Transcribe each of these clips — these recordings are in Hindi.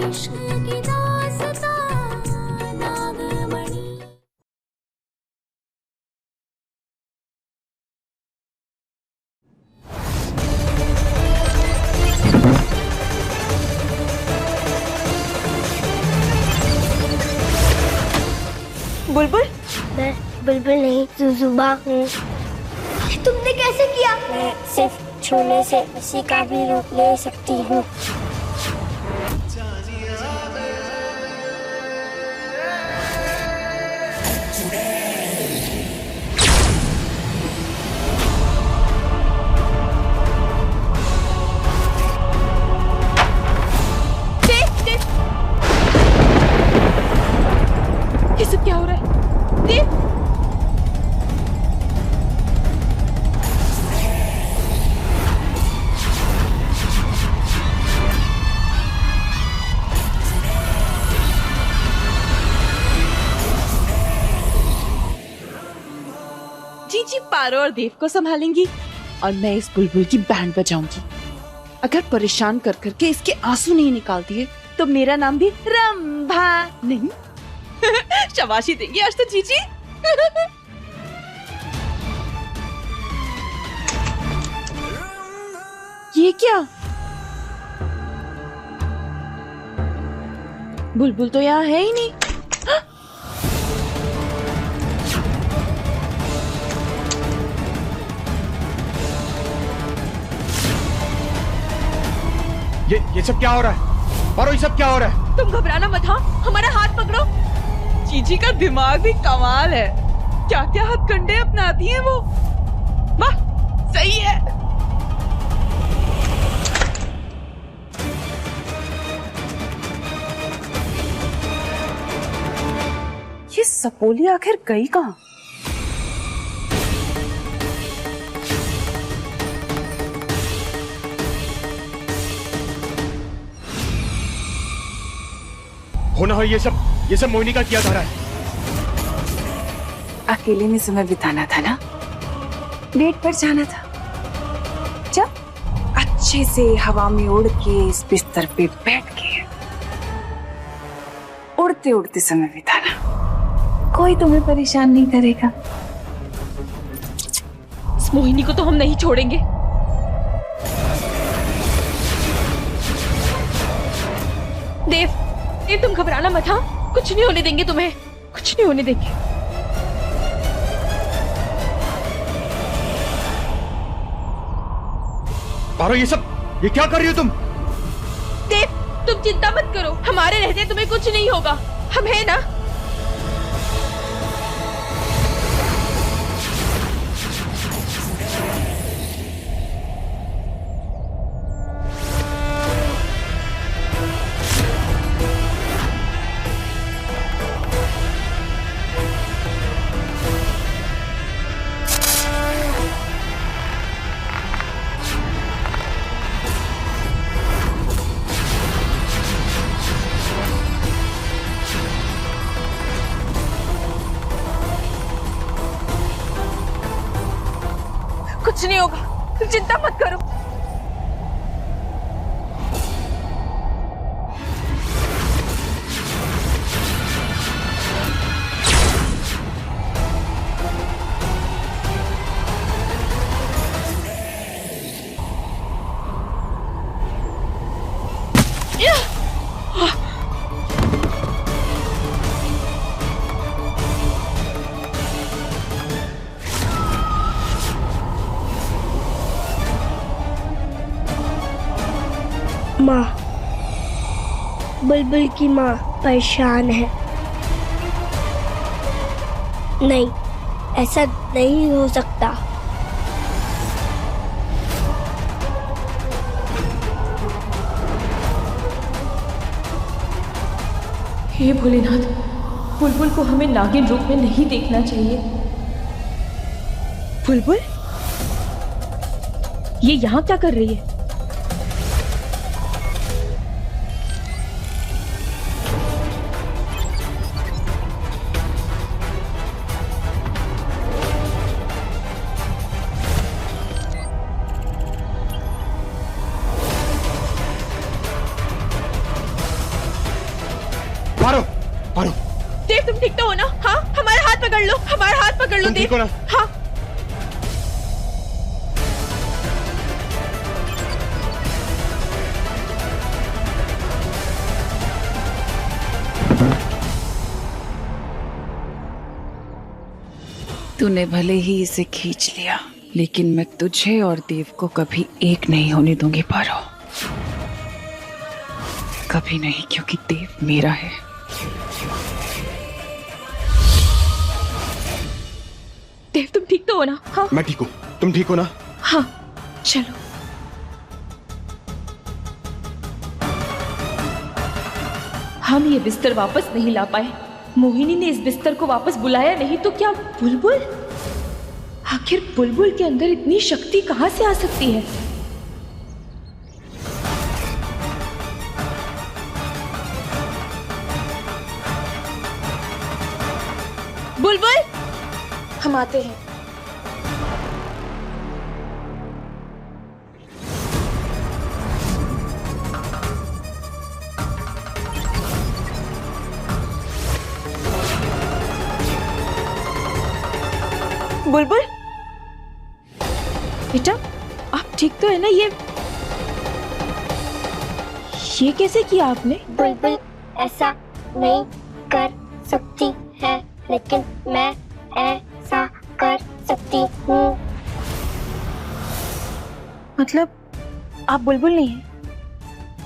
बुलबुल? मैं बुलबुल नहीं, जुजुबा हूँ। तुमने कैसे किया? मैं सिर्फ छूने से किसी का भी रूप ले सकती हूँ। ये सब क्या हो रहा है? देव! जीजी पारो और देव को संभालेंगी और मैं इस बुलबुल की बैंड बजाऊंगी। अगर परेशान कर करके इसके आंसू नहीं निकाल दिए तो मेरा नाम भी रंभा नहीं। शाबाशी देंगे आज तो जीजी। ये क्या? बुलबुल तो यहाँ है ही नहीं। ये सब क्या हो रहा है? पारो, ये सब क्या हो रहा है? तुम घबराना मत, हाँ? हमारा हाथ पकड़ो। जीजी का दिमाग भी कमाल है, क्या क्या हथकंडे अपनाती है वो। वाह, सही है। ये सपोली आखिर गई कहाँ? होना हो ये सब मोहिनी का किया जा रहा है। अकेले में समय बिताना था ना, डेट पर जाना था, जब अच्छे से हवा में उड़ के इस बिस्तर पे बैठ के उड़ते उड़ते समय बिताना, कोई तुम्हें परेशान नहीं करेगा। इस मोहिनी को तो हम नहीं छोड़ेंगे। देव, तुम घबराना मत, हाँ? कुछ नहीं होने देंगे तुम्हें, कुछ नहीं होने देंगे। पारो, ये क्या कर रही हो तुम? देव, तुम चिंता मत करो, हमारे रहते तुम्हें कुछ नहीं होगा, हम हैं ना। कुछ नहीं होगा, तुम चिंता मत करो। माँ, बुलबुल की माँ परेशान है। नहीं, ऐसा नहीं हो सकता। हे भोलेनाथ, बुलबुल को हमें नागिन रूप में नहीं देखना चाहिए। बुलबुल, ये यहाँ क्या कर रही है? पारो, पारो, देव तुम ठीक तो हो ना? हाँ, हमारा हाथ पकड़ लो, हमारा हाथ पकड़ लो तुम ठीक हो देव। ना? हाँ। तूने भले ही इसे खींच लिया, लेकिन मैं तुझे और देव को कभी एक नहीं होने दूंगी पारो, कभी नहीं, क्योंकि देव मेरा है। देव तुम ठीक तो हो ना? हाँ। मैं ठीक हूँ, तुम ठीक हो ना? हाँ, चलो। हम ये बिस्तर वापस नहीं ला पाए, मोहिनी ने इस बिस्तर को वापस बुलाया नहीं, तो क्या बुलबुल? आखिर बुलबुल के अंदर इतनी शक्ति कहां से आ सकती है? बुलबुल, हम आते हैं। बुलबुल बेटा, आप ठीक तो है ना? ये कैसे किया आपने? बुलबुल ऐसा नहीं कर सकती है, लेकिन मैं ऐसा कर सकती हूँ। मतलब आप बुलबुल नहीं हैं,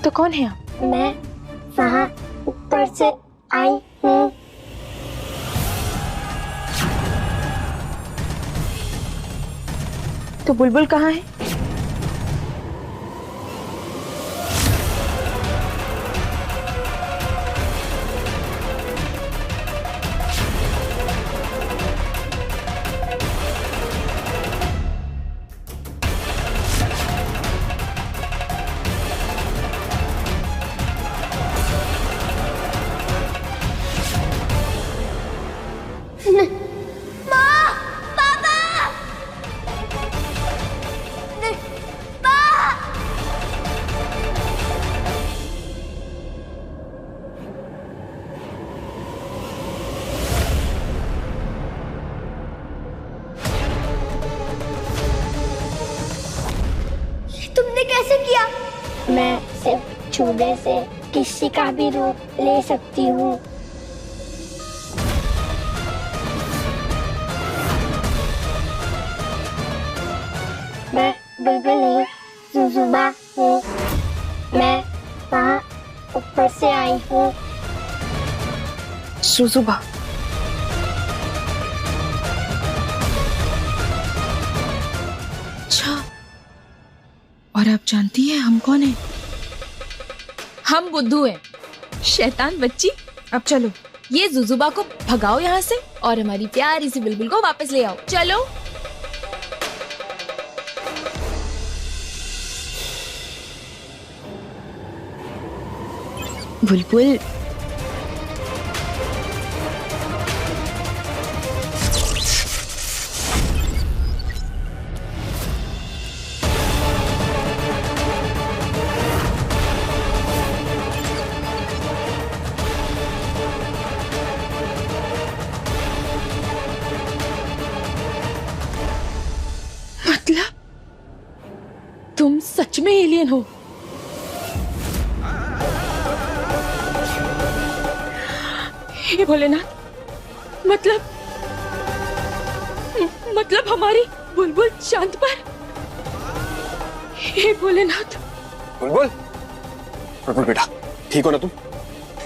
तो कौन है आप? मैं वहाँ ऊपर से आई हूँ। तो बुलबुल कहाँ है? तुमने कैसे किया? मैं सिर्फ छूने से किसी का भी रूप ले सकती हूँ। मैं बुलबुल नहीं, जुजुबा हूँ। मैं वहाँ ऊपर से आई हूँ। सुजुबा। अच्छा, और आप जानती हैं हम कौन हैं? हम बुद्धू हैं, शैतान बच्ची। अब चलो, ये जुजुबा को भगाओ यहाँ से और हमारी प्यारी सी बुलबुल को वापस ले आओ। चलो। बुलबुल, मतलब तुम सच में एलियन हो? हे भोलेनाथ, मतलब हमारी बुलबुल चांद पर? हे भोलेनाथ। बुलबुल, बुलबुल बेटा, ठीक हो ना तुम?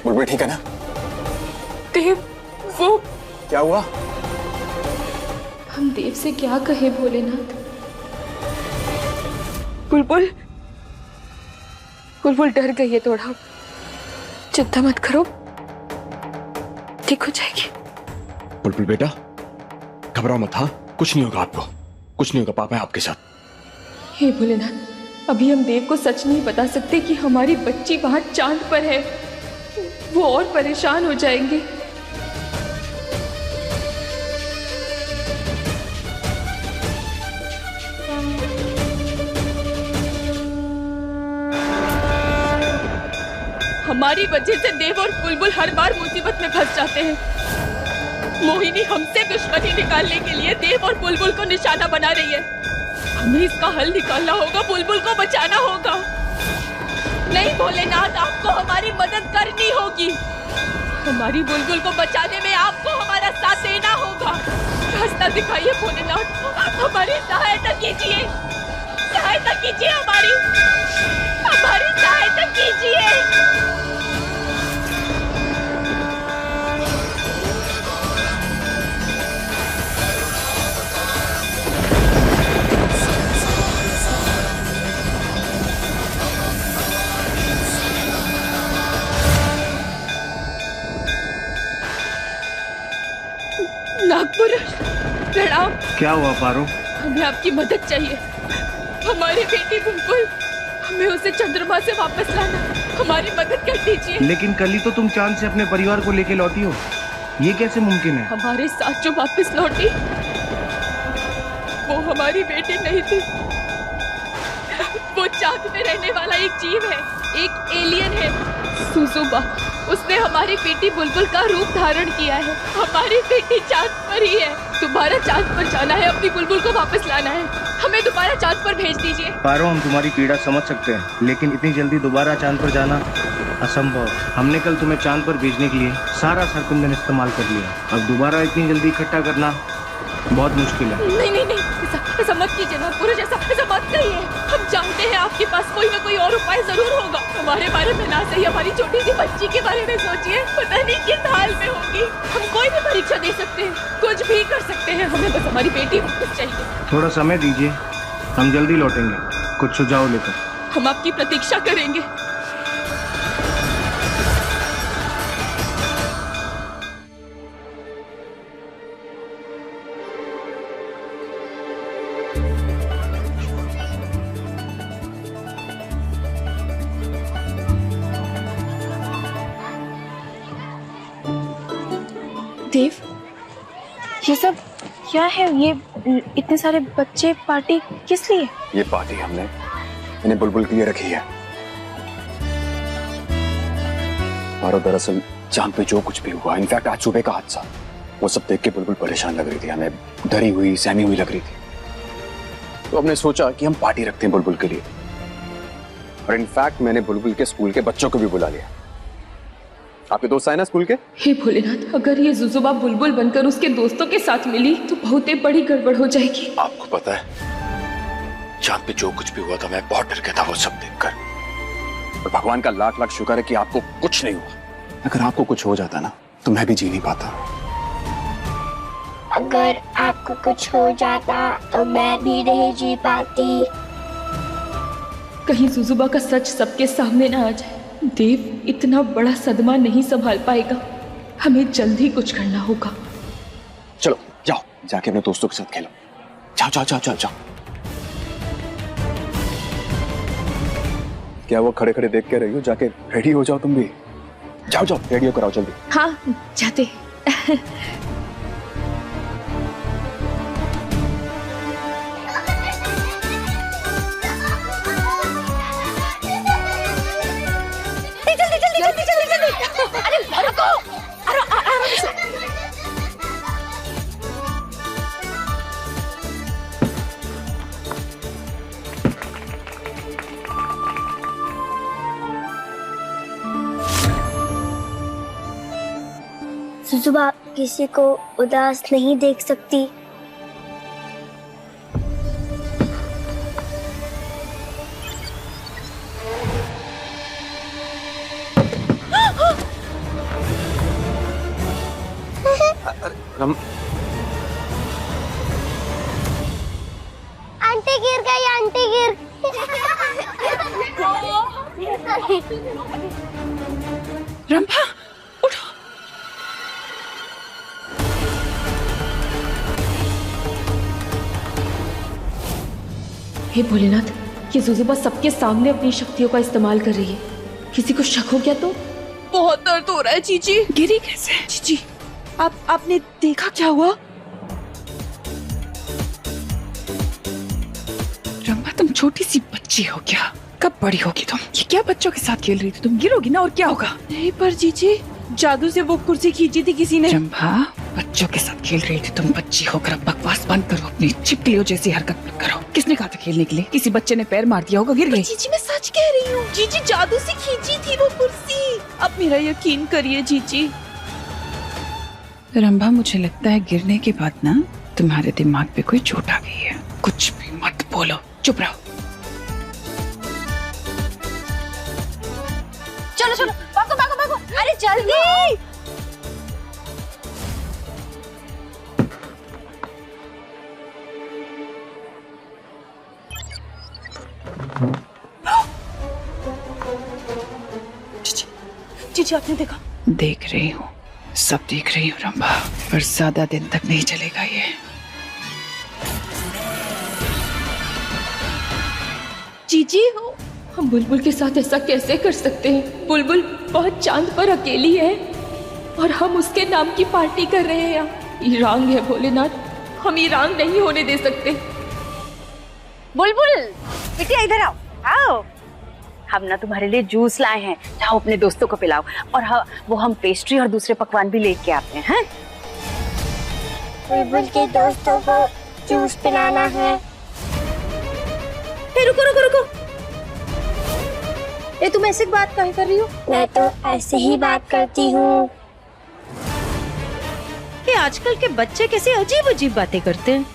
बुलबुल ठीक है ना? देव, वो क्या हुआ? हम देव से क्या कहे भोलेनाथ? बुलबुल, बुलबुल डर गई है थोड़ा। चिंता मत करो, ठीक हो जाएगी। बुलबुल बेटा, घबराओ मत। हाँ, कुछ नहीं होगा आपको, कुछ नहीं होगा। पापा है आपके साथ। हे भोलेनाथ, अभी हम देव को सच नहीं बता सकते कि हमारी बच्ची वहां चांद पर है। वो और परेशान हो जाएंगे। हमारी वजह से देव और बुलबुल हर बार मुसीबत में फंस जाते हैं। मोहिनी हमसे दुश्मनी निकालने के लिए देव और बुलबुल को निशाना बना रही है। हमें इसका हल निकालना होगा, बुलबुल को बचाना होगा। नहीं भोलेनाथ, आपको हमारी मदद करनी होगी। हमारी बुलबुल को बचाने में आपको हमारा साथ देना होगा। रास्ता दिखाइए भोलेनाथ, हमारी सहायता कीजिए, सहायता कीजिए, हमारी सहायता कीजिए। नागपुरुष प्रणाम। क्या हुआ पारो? हमें आपकी मदद चाहिए। हमारी बेटी बुलबुल, हमें उसे चंद्रमा से वापस लाना, हमारी मदद कर दीजिए। लेकिन कल ही तो तुम चांद से अपने परिवार को लेके लौटी हो, ये कैसे मुमकिन है? हमारे साथ जो वापस लौटी वो हमारी बेटी नहीं थी। वो चांद में रहने वाला एक जीव है, एक एलियन है, सुजुबा। उसने हमारी बेटी बुलबुल का रूप धारण किया है। हमारी बेटी चांद पर ही है। दोबारा चांद पर जाना है, अपनी बुलबुल को वापस लाना है। हमें दोबारा चांद पर भेज दीजिए। पारो, हम तुम्हारी पीड़ा समझ सकते हैं, लेकिन इतनी जल्दी दोबारा चांद पर जाना असंभव। हमने कल तुम्हें चांद पर भेजने के लिए सारा सरकुंदन इस्तेमाल कर लिया। अब दोबारा इतनी जल्दी इकट्ठा करना बहुत मुश्किल है। नहीं नहीं नहीं, ऐसा मत कीजिए नागपुरुष, ऐसा मत कहिए। हम जानते हैं आपके पास कोई ना कोई और उपाय जरूर होगा। हमारे बारे में ना सही हमारी छोटी सी बच्ची के बारे में सोचिए, पता नहीं किस हाल में होगी। हम कोई भी परीक्षा दे सकते हैं, कुछ भी कर सकते हैं, हमें बस हमारी बेटी वापस चाहिए। थोड़ा समय दीजिए, हम जल्दी लौटेंगे कुछ सुझाव लेकर। हम आपकी प्रतीक्षा करेंगे। देव, ये सब क्या है? ये इतने सारे बच्चे, पार्टी किस लिए? ये पार्टी हमने इन्हें बुलबुल के लिए रखी है। और दरअसल चांद पे जो कुछ भी हुआ, इनफैक्ट आज सुबह का हादसा, वो सब देख के बुलबुल परेशान लग रही थी, हमें डरी हुई, सहमी हुई लग रही थी। तो हमने सोचा कि हम पार्टी रखते हैं बुलबुल के लिए। और इनफैक्ट मैंने बुलबुल के स्कूल के बच्चों को भी बुला लिया। आपके दोस्त आए ना स्कूल के? हे भोलेनाथ, अगर ये जुजुबा बुलबुल बनकर उसके दोस्तों के साथ मिली तो बहुत ही बड़ी गड़बड़ हो जाएगी। आपको पता है चांद पे जो कुछ भी हुआ था, मैं बहुत डर गया था वो सब देखकर। और भगवान का लाख लाख शुक्र है कि आपको कुछ नहीं हुआ। अगर आपको कुछ हो जाता ना तो मैं भी जी नहीं पाता। अगर आपको कुछ हो जाता तो मैं भी नहीं जी पाती। कहीं जुजुबा का सच सबके सामने ना आ जाए। देव इतना बड़ा सदमा नहीं संभाल पाएगा, हमें जल्दी कुछ करना होगा। चलो जाओ, जाके अपने दोस्तों के साथ खेलो। जाओ जाओ जाओ जाओ जाओ। क्या वो खड़े खड़े देख के रही हो? जाके रेडी हो जाओ तुम भी। जाओ जाओ, रेडी कराओ जल्दी। हाँ, जाते। सुजुबा किसी को उदास नहीं देख सकती। आंटी गिर गई, आंटी गिर। रंभा उठो। हे भोलेनाथ, ये जुजुबा सबके सामने अपनी शक्तियों का इस्तेमाल कर रही है। किसी को शक हो गया तो? बहुत दर्द हो रहा है चीची। गिरी कैसे? चीची, आपने देखा क्या हुआ? रंभा, तुम छोटी सी बच्ची हो क्या? कब बड़ी होगी तुम? ये क्या बच्चों के साथ खेल रही थी? तुम गिरोगी ना और क्या होगा? नहीं पर जीजी, जादू से वो कुर्सी खींची थी किसी ने। रंभा, बच्चों के साथ खेल रही थी तुम। बच्ची होकर अब बकवास बंद करो, अपनी चिपकलियों जैसी हरकत मत करो। किसने कहा था खेलने के लिए? किसी बच्चे ने पैर मार दिया होगा, गिर गई। जीजी मैं सच कह रही हूँ, जीजी जादू से खींची थी वो कुर्सी। अब मेरा यकीन करिए जीजी। रंभा, मुझे लगता है गिरने के बाद ना तुम्हारे दिमाग पे कोई चोट आ गई है। कुछ भी मत बोलो, चुप रहो। चलो चलो, भागो भागो भागो, अरे जल्दी। जीजी आपने देखा? देख रही हूँ, सब देख रही हूँ रंभा, पर ज्यादा दिन तक नहीं चलेगा ये। जीजी हम बुलबुल के साथ ऐसा कैसे कर सकते हैं? बुलबुल बहुत चांद पर अकेली है और हम उसके नाम की पार्टी कर रहे हैं यहाँ। ये रंग है भोलेनाथ, हम ये रंग नहीं होने दे सकते। बुलबुल बेटी इधर आओ, आओ। हम ना तुम्हारे लिए जूस लाए हैं, जाओ अपने दोस्तों को पिलाओ। और हाँ, वो हम पेस्ट्री और दूसरे पकवान भी लेके आते हैं। बुलबुल के दोस्तों को जूस पिलाना है। रुको रुको रुको, ये तुम ऐसे बात काहे कर रही हो? मैं तो ऐसे ही बात करती हूँ। कि आजकल के बच्चे कैसे अजीब अजीब बातें करते हैं।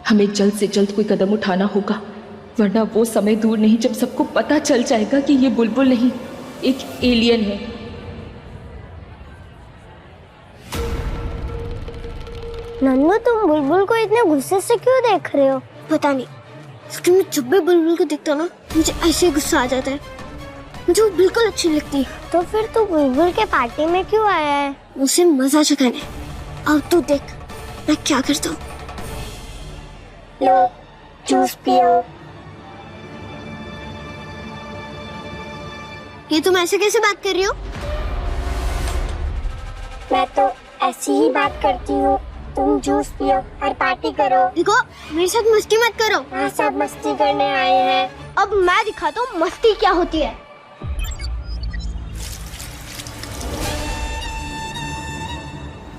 हमें जल्द से जल्द कोई कदम उठाना होगा, वरना वो समय दूर नहीं जब सबको पता चल जाएगा कि ये बुलबुल नहीं, एक एलियन है। नन्नू, तुम बुलबुल को इतने गुस्से से क्यों देख रहे हो? पता नहीं, लेकिन मैं जब भी बुलबुल को देखता हूँ ना, मुझे ऐसे गुस्सा आ जाता है। मुझे वो बिल्कुल अच्छी लगती। तो फिर तू बुलबुल के पार्टी में क्यों आया है? उसे मजा चखाने। अब तू देख मैं क्या करता हूँ। लो, जूस पियो। ये तुम ऐसे कैसे बात कर रही हो? मैं तो ऐसी ही बात करती हूँ। तुम जूस पियो और पार्टी करो। देखो, मेरे साथ मस्ती मत करो। हाँ, सब मस्ती करने आए हैं। अब मैं दिखाता हूँ मस्ती क्या होती है।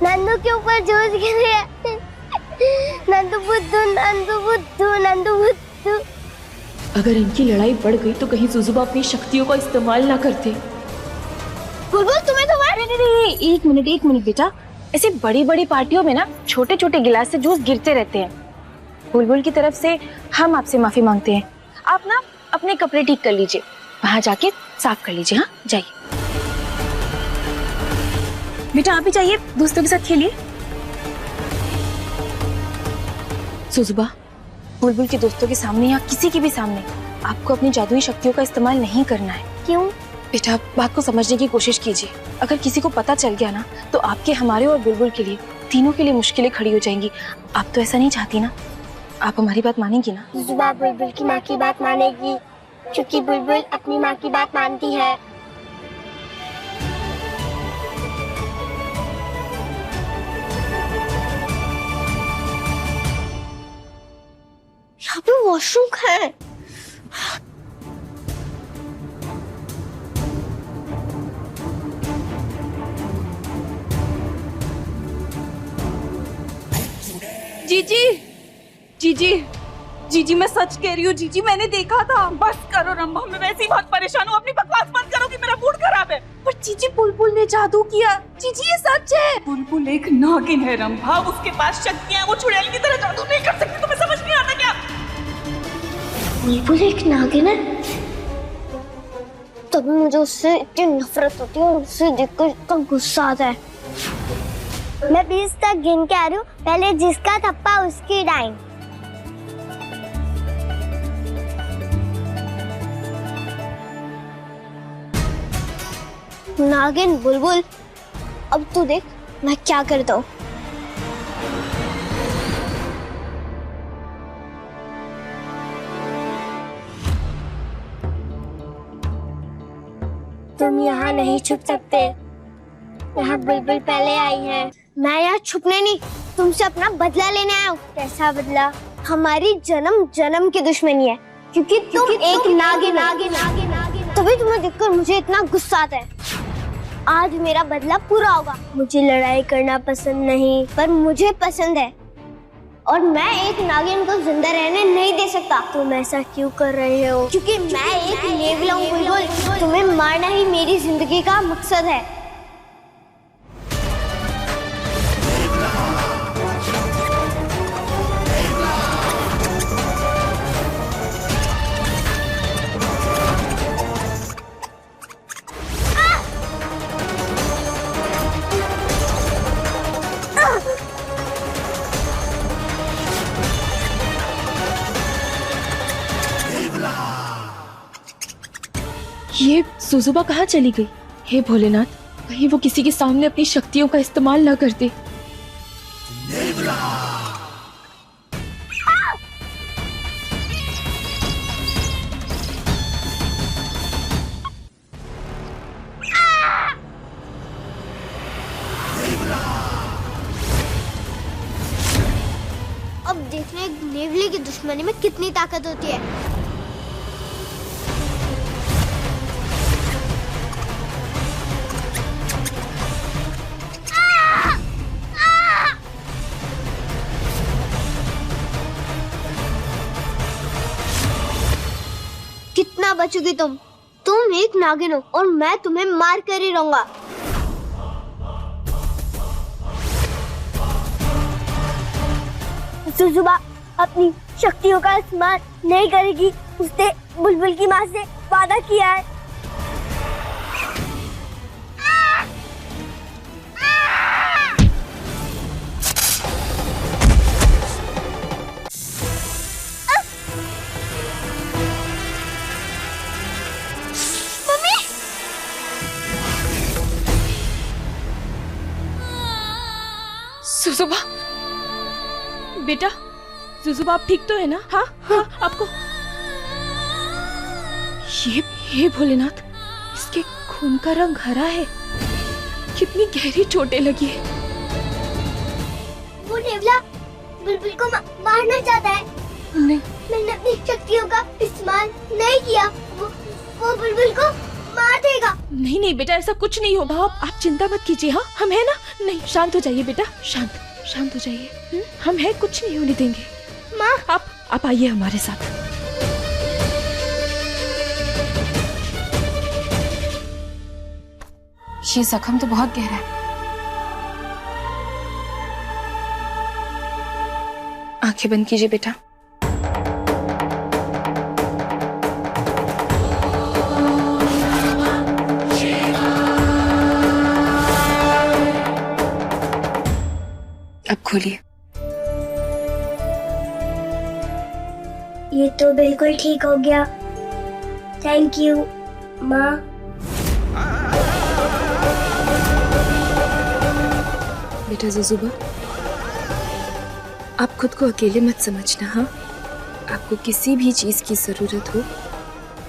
नंदू के ऊपर जूस गिर गया। नंदू बुद्धू, नंदू बुद्धू, नंदू बुद्धू। अगर इनकी लड़ाई बढ़ गई तो कहीं जुजुबा अपनी शक्तियों का इस्तेमाल ना करते। बुलबुल, तुम्हें तो नहीं, एक मिनट बेटा। ऐसे बड़ी बड़ी पार्टियों में ना छोटे छोटे गिलास से जूस गिरते रहते हैं। बुलबुल की तरफ से हम आपसे माफी मांगते हैं। आप ना अपने कपड़े ठीक कर लीजिए, वहां जाके साफ कर लीजिए। हाँ, जाइए बेटा, आप भी जाइए, दोस्तों के साथ खेलिए। जुजुबा, बुलबुल के दोस्तों के सामने या किसी के भी सामने आपको अपनी जादुई शक्तियों का इस्तेमाल नहीं करना है। क्यों? बेटा, बात को समझने की कोशिश कीजिए। अगर किसी को पता चल गया ना, तो आपके, हमारे और बुलबुल के लिए, तीनों के लिए मुश्किलें खड़ी हो जाएंगी। आप तो ऐसा नहीं चाहती ना? आप हमारी बात मानेंगी ना? जुजुबा बुलबुल की माँ की बात मानेगी, क्योंकि बुलबुल अपनी माँ की बात मानती है। यहाँ पे वॉशरूम कहाँ है? जीजी, जीजी, जीजी मैं सच कह रही हूँ जीजी, मैंने देखा था। बस करो रंभा, मैं वैसे ही बहुत परेशान हूँ। अपनी बकवास बंद करो कि मेरा मूड खराब है। पर जीजी बुलबुल ने जादू किया। जीजी ये सच है। बुलबुल एक नागिन है रंभा, उसके पास शक्तियां, वो चुड़ैल की तरह जादू नहीं कर सकती। तुम्हें समझ नहीं आता क्या? बुलबुल एक नागिन है? तभी मुझे उससे इतनी नफरत होती है और उससे देखकर इतना गुस्सा आता है। मैं 20 तक गिन के आ रही हूँ, पहले जिसका थप्पा उसकी डाइन। नागिन बुलबुल, अब तू देख मैं क्या करता हूँ। तुम यहाँ नहीं छुप सकते, यहाँ बुलबुल पहले आई है। मैं यहाँ छुपने नहीं, तुमसे अपना बदला लेने आया हूँ। कैसा बदला? हमारी जन्म जन्म की दुश्मनी है, क्योंकि तुम एक नागिन। तभी तुम्हें देखकर मुझे इतना गुस्सा आता है। आज मेरा बदला पूरा होगा। मुझे लड़ाई करना पसंद नहीं, पर मुझे पसंद है, और मैं एक नागिन को जिंदा रहने नहीं दे सकता। तुम ऐसा क्यों कर रहे हो? क्योंकि मैं एक नेवला हूँ बुलबुल। तुम्हें मारना ही मेरी जिंदगी का मकसद है। ये सुजुबा कहाँ चली गई? हे भोलेनाथ, कहीं वो किसी के सामने अपनी शक्तियों का इस्तेमाल ना कर दे। अब देखना एक नेवले की दुश्मनी में कितनी ताकत होती है। कितना बचोगी तुम? तुम एक नागिन हो और मैं तुम्हें मार कर ही रहूंगा। सुजुबा अपनी शक्तियों का इस्तेमाल नहीं करेगी। उसने बुलबुल की माँ से वादा किया है। सुजुबा, बेटा सुजुबा, आप ठीक तो है ना? हाँ हाँ, आपको ये भोलेनाथ, इसके खून का रंग हरा है। कितनी गहरी चोटें लगी है। वो नेवला बुलबुल को मारना चाहता है। नहीं, मैंने अपनी शक्तियों का इस्तेमाल नहीं किया। वो बुलबुल को मार देगा। नहीं नहीं बेटा, ऐसा कुछ नहीं होगा। आप चिंता मत कीजिए। हाँ, हम है ना? नहीं, शांत हो जाइए बेटा, शांत हो जाइए। हम है, कुछ नहीं होने देंगे। माँ, आप आइए हमारे साथ। ये जख्म तो बहुत गहरा है। आंखें बंद कीजिए बेटा। अब खोलिए। ये तो बिल्कुल ठीक हो गया। थैंक यू माँ। बेटा जुजुबा, आप खुद को अकेले मत समझना। हाँ, आपको किसी भी चीज की जरूरत हो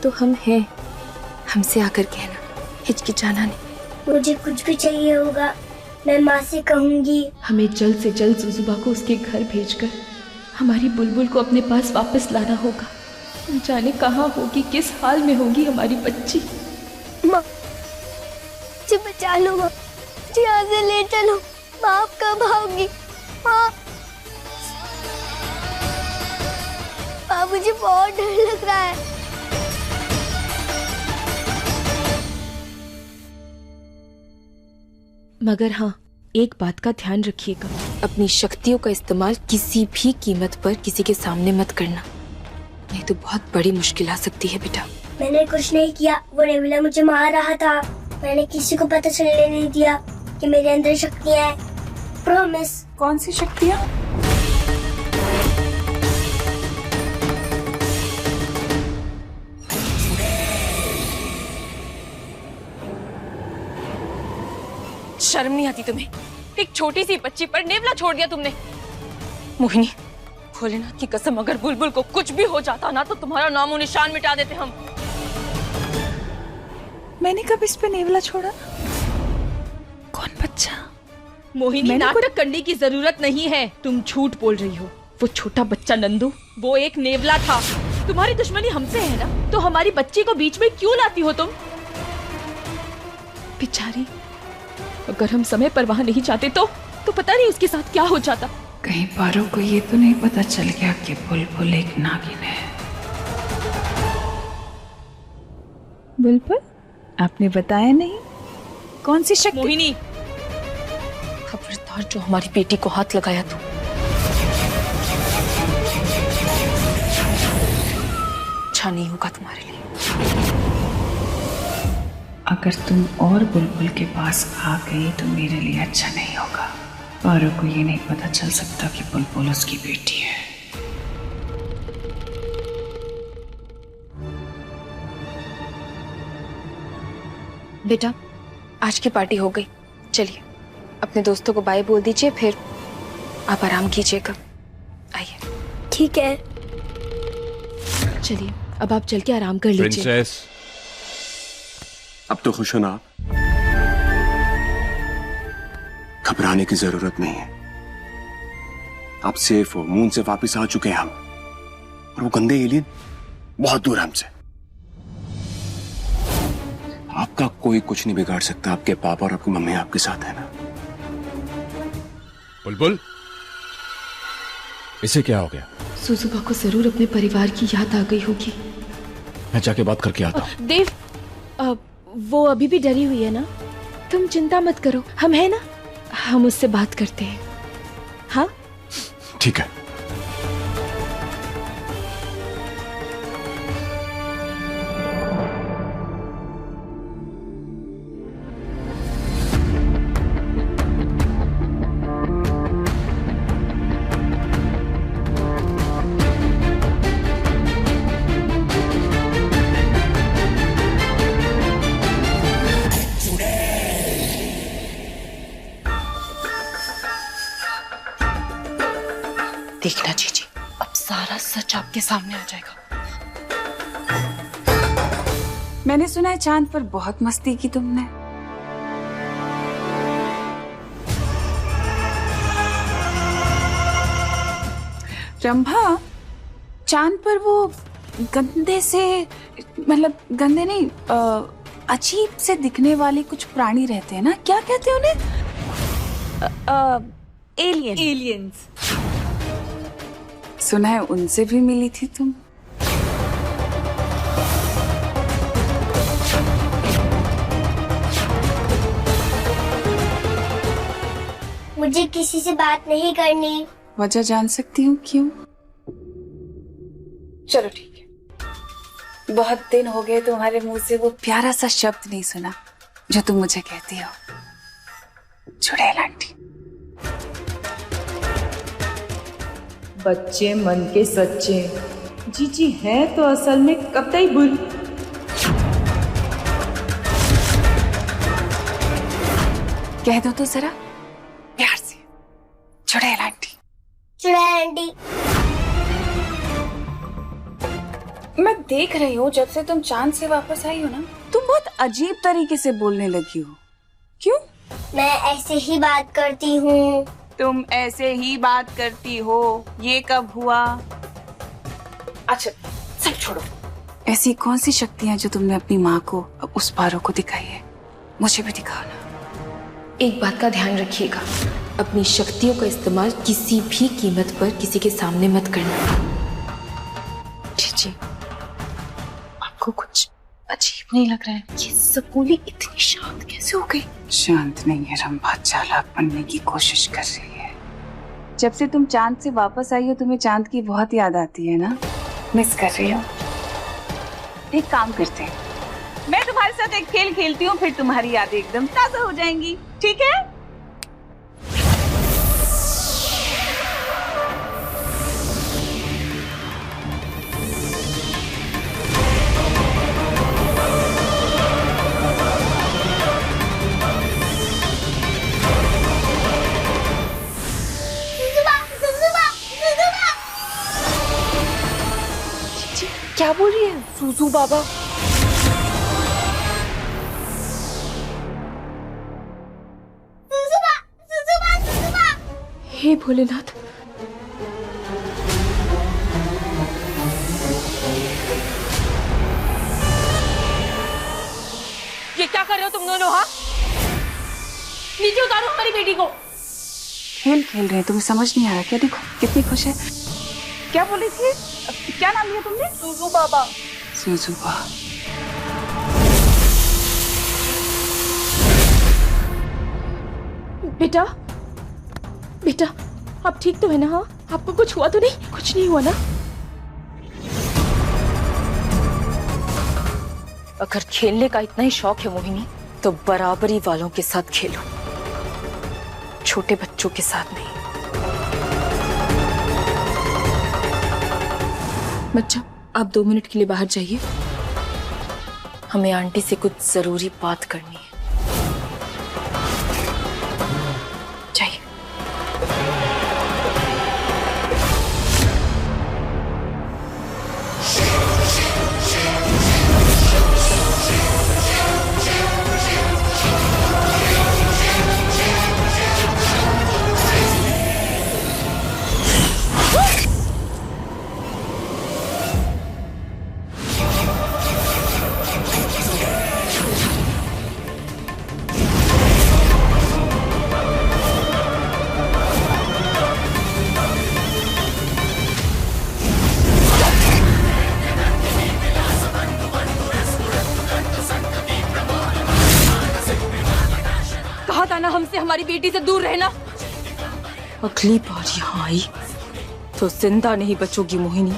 तो हम हैं। हमसे आकर कहना, हिचकिचाना नहीं। मुझे कुछ भी चाहिए होगा मैं माँ से कहूँगी। हमें जल्द से जल्द जुजुबा को उसके घर भेजकर हमारी बुलबुल को अपने पास वापस लाना होगा। न जाने कहाँ होगी, किस हाल में होगी हमारी बच्ची। माँ, मुझे बचा लो माँ, मुझे यहाँ से ले चलो। माँ, आप कब आओगी? माँ, मुझे बहुत डर लग रहा है। मगर हाँ, एक बात का ध्यान रखिएगा, अपनी शक्तियों का इस्तेमाल किसी भी कीमत पर किसी के सामने मत करना, नहीं तो बहुत बड़ी मुश्किल आ सकती है बेटा। मैंने कुछ नहीं किया। वो नेवला मुझे मार रहा था। मैंने किसी को पता चलने नहीं दिया कि मेरे अंदर शक्तियाँ हैं। प्रॉमिस। कौन सी शक्तियाँ? शर्म नहीं आती तुम्हें? एक छोटी सी बच्ची पर नेवला छोड़ दिया तुमने। मोहिनी, भोलेनाथ की कसम, अगर बुलबुल को कुछ भी हो जाता ना तो तुम्हारा नामो निशान मिटा देते हम। मैंने कब इस पे नेवला छोड़ा? कौन बच्चा? मोहिनी, नाटक करने की जरूरत नहीं है। तुम झूठ बोल रही हो। वो छोटा बच्चा नंदू, वो एक नेवला था। तुम्हारी दुश्मनी हमसे है ना, तो हमारी बच्ची को बीच में क्यों लाती हो तुम? बेचारी, अगर हम समय पर वहां नहीं जाते तो पता नहीं उसके साथ क्या हो जाता। कहीं पारो को ये तो नहीं पता चल गया कि बुलबुल एक नागिन है। बुलबुल, आपने बताया नहीं कौन सी शक्ति? मोहिनी, खबरदार जो हमारी बेटी को हाथ लगाया तू। अच्छा नहीं होगा तुम्हारे लिए। अगर तुम और बुलबुल के पास आ गई तो मेरे लिए अच्छा नहीं होगा। पारो को ये नहीं पता चल सकता कि बुलबुल उसकी बेटी है। बेटा, आज की पार्टी हो गई, चलिए अपने दोस्तों को बाय बोल दीजिए, फिर आप आराम कीजिएगा। आइए। ठीक है। चलिए अब आप चल के आराम कर लीजिए। प्रिंसेस, अब तो खुश हो ना? घबराने की जरूरत नहीं है। आप सेफ हो, मून से वापस आ चुके हैं हम, और वो गंदे एलियन बहुत दूर हमसे। आपका कोई कुछ नहीं बिगाड़ सकता। आपके पापा और आपकी मम्मी आपके साथ है ना? बुलबुल, इसे क्या हो गया? सुजुबा को जरूर अपने परिवार की याद आ गई होगी। मैं जाके बात करके आता हूँ। देव, वो अभी भी डरी हुई है ना? तुम चिंता मत करो, हम है ना, हम उससे बात करते हैं। हाँ ठीक है। देखना जीजी, अब सारा सच आपके सामने आ जाएगा। मैंने सुना है चांद पर बहुत मस्ती की तुमने। रंभा, चांद पर वो गंदे से, मतलब गंदे नहीं, अजीब से दिखने वाले कुछ प्राणी रहते हैं ना, क्या कहते हैं उन्हें? एलियंस। सुना है उनसे भी मिली थी तुम। मुझे किसी से बात नहीं करनी। वजह जान सकती हूँ क्यों? चलो ठीक है, बहुत दिन हो गए तुम्हारे मुंह से वो प्यारा सा शब्द नहीं सुना जो तुम मुझे कहती हो, चुड़ैल आंटी। बच्चे मन के सच्चे, जीजी है तो असल में कतई बुल। कह दो तो जरा प्यार से, चुड़ैल आंटी। चुड़ैल आंटी। मैं देख रही हूँ जब से तुम चांद से वापस आई हो ना, तुम बहुत अजीब तरीके से बोलने लगी हो। क्यों? मैं ऐसे ही बात करती हूँ। तुम ऐसे ही बात करती हो, ये कब हुआ? अच्छा सब छोड़ो, ऐसी कौन सी शक्तियां जो तुमने अपनी माँ को, उस पारो को दिखाई है, मुझे भी दिखाओ ना। एक बात का ध्यान रखिएगा, अपनी शक्तियों का इस्तेमाल किसी भी कीमत पर किसी के सामने मत करना। जी, आपको कुछ अजीब नहीं लग रहा है? ये सबूली इतनी शांत कैसे हो गई? शांत नहीं है रंभा, चालाक बनने की कोशिश कर रही है। जब से तुम चांद से वापस आई हो तुम्हें चांद की बहुत याद आती है ना? मिस कर रही हो? एक काम करते हैं, मैं तुम्हारे साथ एक खेल खेलती हूँ, फिर तुम्हारी यादें एकदम ताजा हो जाएंगी, ठीक है? क्या बोल रही है सुसु बाबा? हे भोलेनाथ, रहे हो तुम दोनों? हाँ, नीचे उतारो हमारी बेटी को। खेल खेल रहे हैं, तुम्हें समझ नहीं आ रहा क्या? देखो कितनी खुश है। क्या बोली थी? क्या नाम लिया तुमने? सुजू बाबा। सुजू बाबा। बेटा, बेटा, आप ठीक तो है ना? हाँ, आपको कुछ हुआ तो नहीं? कुछ नहीं हुआ ना? अगर खेलने का इतना ही शौक है मोहिनी, तो बराबरी वालों के साथ खेलो, छोटे बच्चों के साथ नहीं। बच्चा, आप 2 मिनट के लिए बाहर जाइए, हमें आंटी से कुछ जरूरी बात करनी है। जाइए। कहा था ना हमसे हमारी बेटी से दूर रहना। अगली बार यहाँ आई तो जिंदा नहीं बचोगी मोहिनी।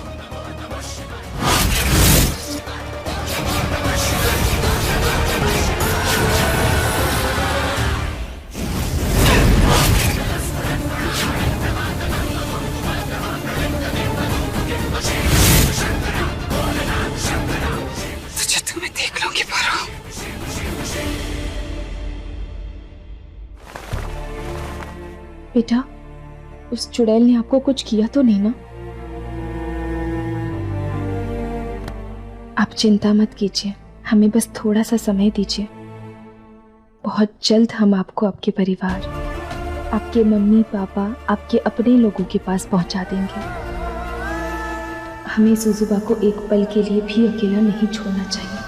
तुझे तुम्हें देख लूंगी पारो। बेटा, उस चुड़ैल ने आपको कुछ किया तो नहीं ना? आप चिंता मत कीजिए, हमें बस थोड़ा सा समय दीजिए। बहुत जल्द हम आपको आपके परिवार, आपके मम्मी पापा, आपके अपने लोगों के पास पहुंचा देंगे। हमें सुजुबा को एक पल के लिए भी अकेला नहीं छोड़ना चाहिए।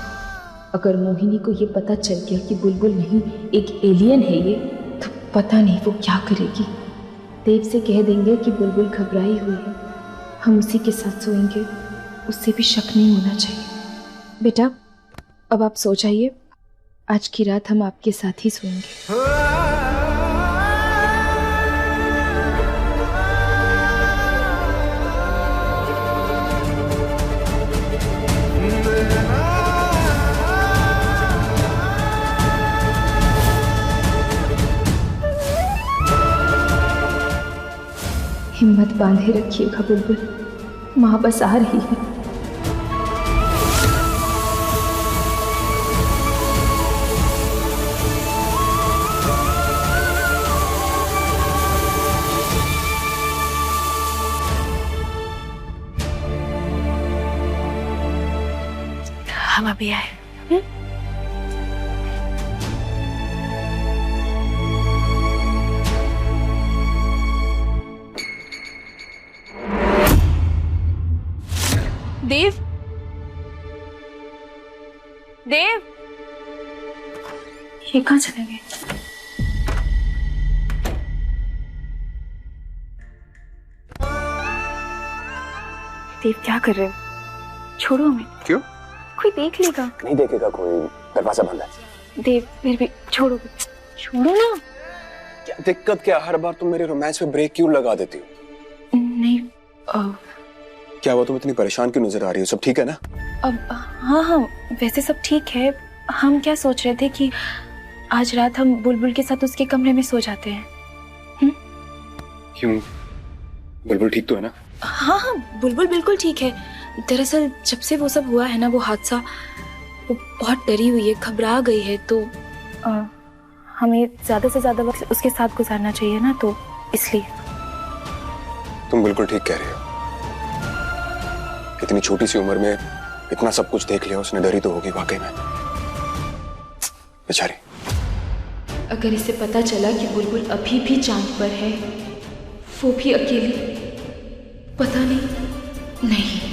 अगर मोहिनी को ये पता चल गया कि बुलबुल नहीं एक एलियन है ये, तो पता नहीं वो क्या करेगी। देव से कह देंगे कि बुलबुल घबराई हुई है, हम उसी के साथ सोएंगे, उससे भी शक नहीं होना चाहिए। बेटा, अब आप सो जाइए, आज की रात हम आपके साथ ही सोएंगे। हिम्मत बांधे रखिएगा बुलबुल, माँ बस आ रही है। हम अभी आए। देव, देव, ये कहाँ चले गए? देव क्या कर रहे हो? छोड़ो हमें। क्यों? कोई देख लेगा। नहीं देखेगा कोई, दरवाजा बंद है। देव फिर भी छोड़ो, छोड़ो ना। क्या दिक्कत क्या? हर बार तुम मेरे रोमांस पे ब्रेक क्यों लगा देती हो? नहीं, क्या हुआ? तुम इतनी परेशान क्यों नजर आ रही हो? सब ठीक है ना? अब हाँ हाँ, वैसे सब ठीक है। हम क्या सोच रहे थे कि आज रात हम बुलबुल के साथ उसके कमरे में सो जाते हैं। क्यों? बुलबुल ठीक तो है ना? हाँ हाँ, बुलबुल बिल्कुल ठीक है। दरअसल जब से वो सब हुआ है ना, वो हादसा, वो बहुत डरी हुई है, घबरा गई है, तो हमें ज्यादा से ज्यादा वक्त उसके साथ गुजारना चाहिए ना, तो इसलिए। तुम बिल्कुल ठीक कह रही हो। इतनी छोटी सी उम्र में इतना सब कुछ देख लिया उसने, डरी तो होगी वाकई में बेचारी। अगर इसे पता चला कि बुलबुल अभी भी चांद पर है, वो भी अकेली, पता नहीं,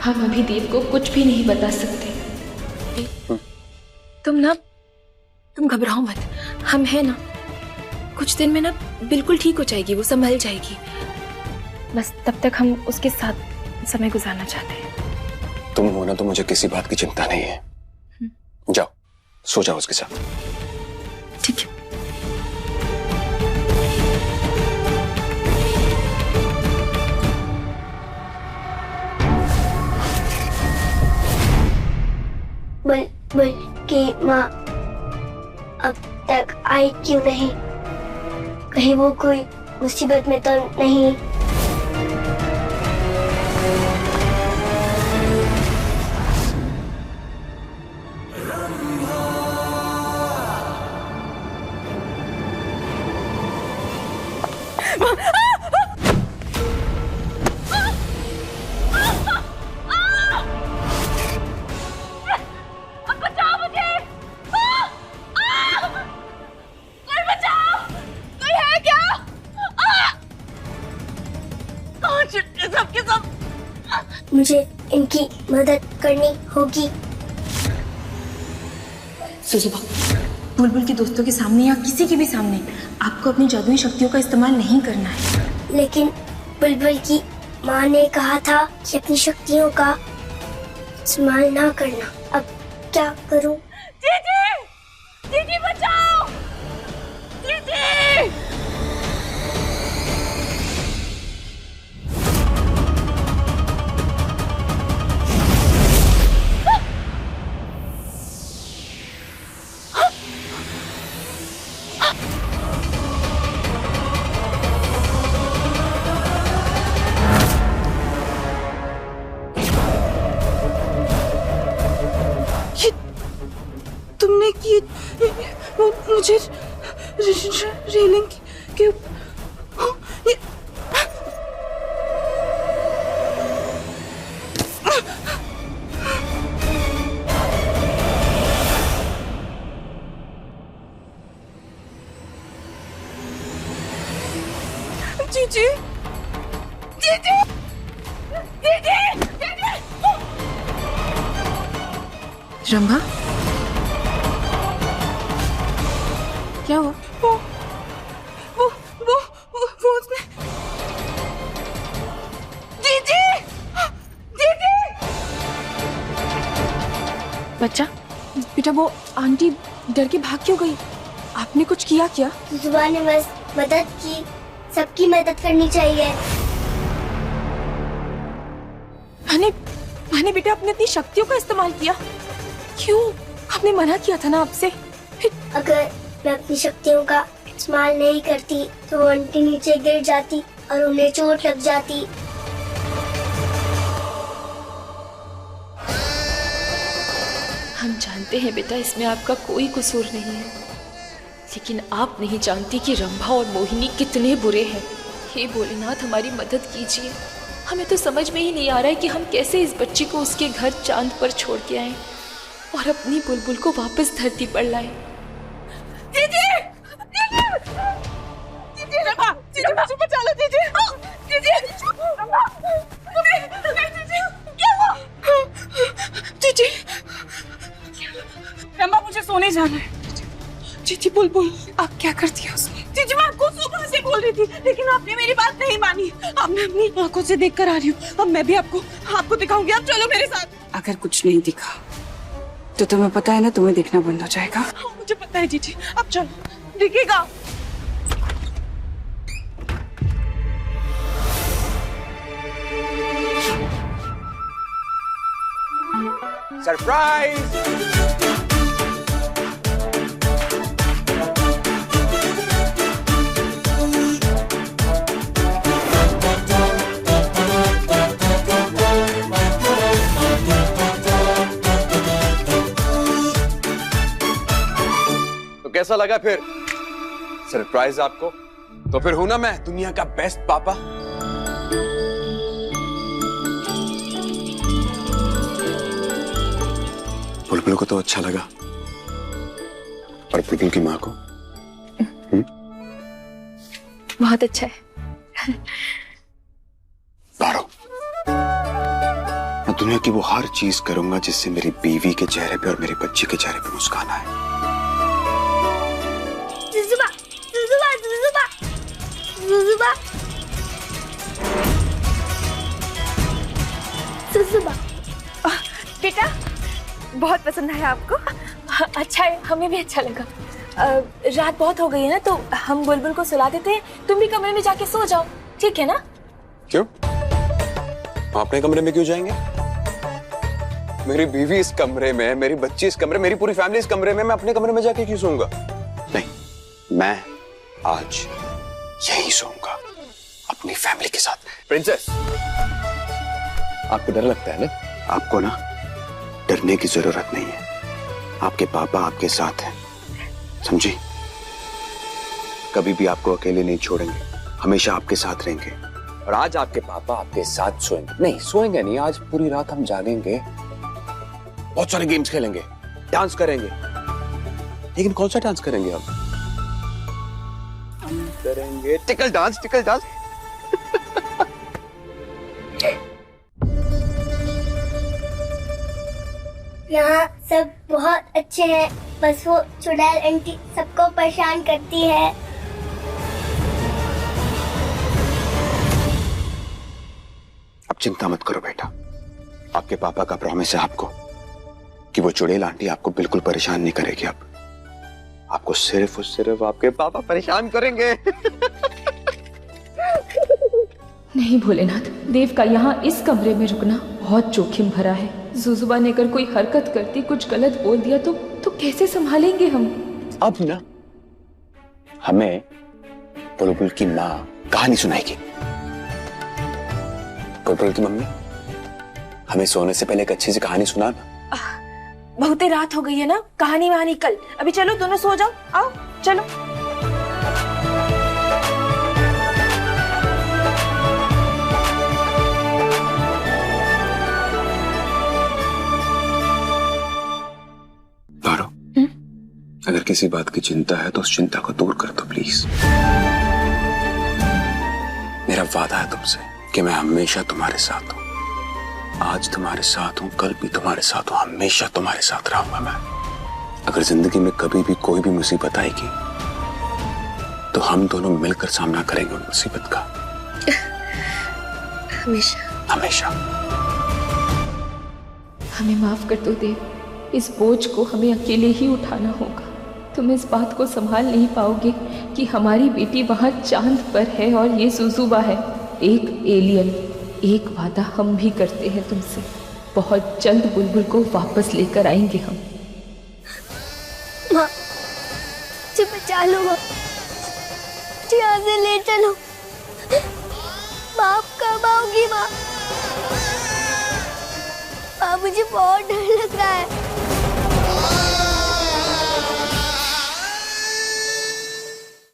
हम अभी देव को कुछ भी नहीं बता सकते। तुम ना तुम घबराओ मत, हम हैं ना। कुछ दिन में ना बिल्कुल ठीक हो जाएगी, वो संभल जाएगी। बस तब तक हम उसके साथ समय गुजारना चाहते हैं। तुम हो ना तो मुझे किसी बात की चिंता नहीं है। जाओ सो जाओ उसके साथ। ठीक है। बुलबुल की माँ अब तक आई क्यों नहीं? कहीं वो कोई मुसीबत में तो नहीं? मुझे इनकी मदद करनी होगी। सुजुबा, बुलबुल के दोस्तों के सामने या किसी के भी सामने आपको अपनी जादुई शक्तियों का इस्तेमाल नहीं करना है। लेकिन बुलबुल की माँ ने कहा था कि अपनी शक्तियों का इस्तेमाल ना करना। अब क्या करूं? जीजी, जीजी बचाओ, जीजी। तुमने की मुझे रेलिंग के जीजी, जीजी, जीजी, जीजी। रंभा, क्या हुआ? वो उसने जीजी, जीजी। बच्चा, बेटा वो आंटी डर के भाग क्यों गई? आपने कुछ किया क्या? जुबान ने बस मदद की, सबकी मदद करनी चाहिए। मैंने बेटा अपनी इतनी शक्तियों का इस्तेमाल किया। क्यों? आपने मना किया था ना आपसे। अगर मैं अपनी शक्तियों का इस्तेमाल नहीं करती तो वो आंटी नीचे गिर जाती और उन्हें चोट लग जाती। हम जानते हैं बेटा, इसमें आपका कोई कसूर नहीं है, लेकिन आप नहीं जानती कि रंभा और मोहिनी कितने बुरे हैं। हे भोलेनाथ, हमारी मदद कीजिए। हमें तो समझ में ही नहीं आ रहा है कि हम कैसे इस बच्ची को उसके घर चांद पर छोड़ के आए और अपनी बुलबुल को वापस धरती पर लाए। जीजी, जीजी, जीजी, रंभा, जीजी मुझे बचा लो, जीजी, जीजी, रंभा, जीजी, क्या हुआ? जीजी, रंभा मुझे सोने जाना है। जीजी, बुलबुल आप क्या करती है उसमें? जीजी मैं आपको सुबह से बोल रही थी, लेकिन आपने मेरी बात नहीं मानी। अब मैं अपनी आंखों से देख कर आ रही हूँ। अब मैं भी आपको दिखाऊंगी। आप चलो मेरे साथ। अगर कुछ नहीं दिखा तो तुम्हें पता है ना, तुम्हें दिखना बंद हो जाएगा। हाँ, मुझे पता है जीजी। अब चलो, दिखेगा। सरप्राइज। कैसा लगा फिर सरप्राइज आपको? तो फिर हूं ना मैं दुनिया का बेस्ट पापा। बुलबुल को तो अच्छा लगा, और बुलबुल की माँ को? बहुत अच्छा है। पारो, मैं दुनिया की वो हर चीज करूंगा जिससे मेरी बीवी के चेहरे पे और मेरे बच्चे के चेहरे पे मुस्कान आए। जुजुबा जुजुबा। बेटा बहुत पसंद आया आपको? अच्छा है, हमें भी अच्छा लगा। रात बहुत हो गई है ना, तो हम बुलबुल को सुला देते हैं। तुम भी कमरे में जाके सो जाओ, ठीक है ना? क्यों? अपने कमरे में क्यों जाएंगे? मेरी बीवी इस कमरे में, मेरी बच्ची इस कमरे, मेरी पूरी फैमिली इस कमरे में, मैं अपने कमरे में जाके क्यों सोऊंगा? नहीं, मैं आज यहीं सोऊंगा अपनी फैमिली के साथ। प्रिंसेस, आपको डर लगता है ना? आपको ना डरने की जरूरत नहीं है। आपके पापा आपके साथ हैं, समझी? कभी भी आपको अकेले नहीं छोड़ेंगे, हमेशा आपके साथ रहेंगे। और आज आपके पापा आपके साथ सोएंगे। नहीं, सोएंगे नहीं, आज पूरी रात हम जागेंगे, बहुत सारे गेम्स खेलेंगे, डांस करेंगे। लेकिन कौन सा डांस करेंगे हम करेंगे टिकल डांस, टिकल डांस। यहाँ सब बहुत अच्छे हैं, बस वो चुड़ैल आंटी सबको परेशान करती है। अब चिंता मत करो बेटा, आपके पापा का प्रॉमिस है आपको कि वो चुड़ैल आंटी आपको बिल्कुल परेशान नहीं करेगी। अब आपको सिर्फ और सिर्फ आपके पापा परेशान करेंगे। नहीं भोलेनाथ, देव का यहाँ इस कमरे में रुकना बहुत जोखिम भरा है। जुजुबा ने अगर कोई हरकत करती, कुछ गलत बोल दिया तो कैसे संभालेंगे हम? अब ना हमें बुलबुल की माँ कहानी सुनाएगी। बुलबुल की मम्मी, हमें सोने से पहले एक अच्छी सी कहानी सुनाना। बहुत ही रात हो गई है ना, कहानी वहानी कल। अभी चलो दोनों सो जाओ, आओ चलो। अगर किसी बात की चिंता है तो उस चिंता को दूर कर दो प्लीज। मेरा वादा है तुमसे कि मैं हमेशा तुम्हारे साथ हूं। आज तुम्हारे साथ हूं, कल भी तुम्हारे साथ हूं, हमेशा तुम्हारे साथ रहूंगा मैं। अगर जिंदगी में कभी भी कोई भी मुसीबत आएगी तो हम दोनों मिलकर सामना करेंगे उन मुसीबत का। हमेशा हमेशा। हमें माफ कर दो देव, इस बोझ को हमें अकेले ही उठाना होगा। तुम इस बात को संभाल नहीं पाओगे कि हमारी बेटी वहाँ चांद पर है और ये जुजुबा है, एक एलियन। एक वादा हम भी करते हैं तुमसे, बहुत जल्द बुलबुल को वापस लेकर आएंगे हम। माँ, मुझे बचा लो माँ, मुझे यहाँ से ले चलो। माँ कब आओगी माँ? माँ मुझे बहुत डर लग रहा है।